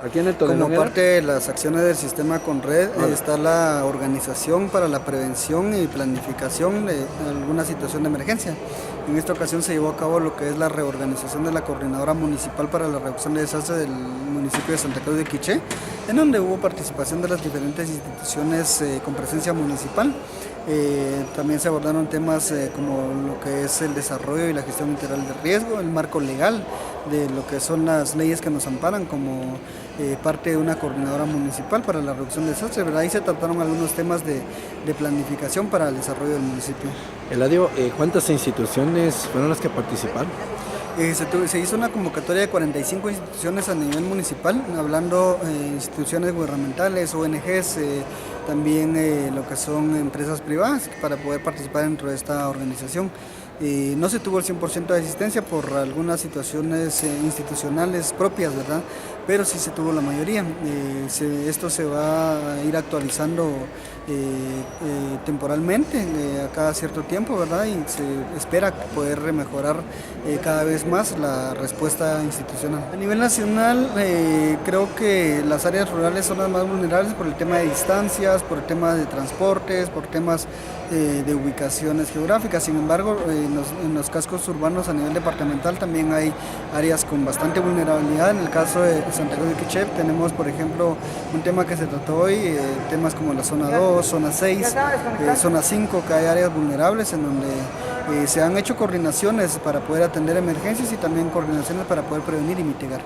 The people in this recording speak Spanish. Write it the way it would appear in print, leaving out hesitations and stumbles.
Aquí en el Toledón Como era. parte de las acciones del sistema Conred está la organización para la prevención y planificación de alguna situación de emergencia. En esta ocasión se llevó a cabo lo que es la reorganización de la Coordinadora Municipal para la Reducción de Desastres del municipio de Santa Cruz de Quiché, en donde hubo participación de las diferentes instituciones con presencia municipal. También se abordaron temas como lo que es el desarrollo y la gestión integral de riesgo, el marco legal de lo que son las leyes que nos amparan como parte de una coordinadora municipal para la reducción de desastres, ¿verdad? Ahí se trataron algunos temas de planificación para el desarrollo del municipio. Eladio, ¿cuántas instituciones fueron las que participaron? Se hizo una convocatoria de 45 instituciones a nivel municipal, hablando instituciones gubernamentales, ONGs, también lo que son empresas privadas para poder participar dentro de esta organización. No se tuvo el 100% de asistencia por algunas situaciones institucionales propias, ¿verdad? Pero sí se tuvo la mayoría. Esto se va a ir actualizando temporalmente a cada cierto tiempo, ¿verdad? Y se espera poder mejorar cada vez más la respuesta institucional. A nivel nacional, creo que las áreas rurales son las más vulnerables por el tema de distancias, por el tema de transportes, por temas de ubicaciones geográficas. Sin embargo, en los cascos urbanos a nivel departamental también hay áreas con bastante vulnerabilidad. En el caso de Santa Cruz de Quiché tenemos, por ejemplo, un tema que se trató hoy, temas como la zona 2, zona 6, zona 5, que hay áreas vulnerables en donde se han hecho coordinaciones para poder atender emergencias y también coordinaciones para poder prevenir y mitigar.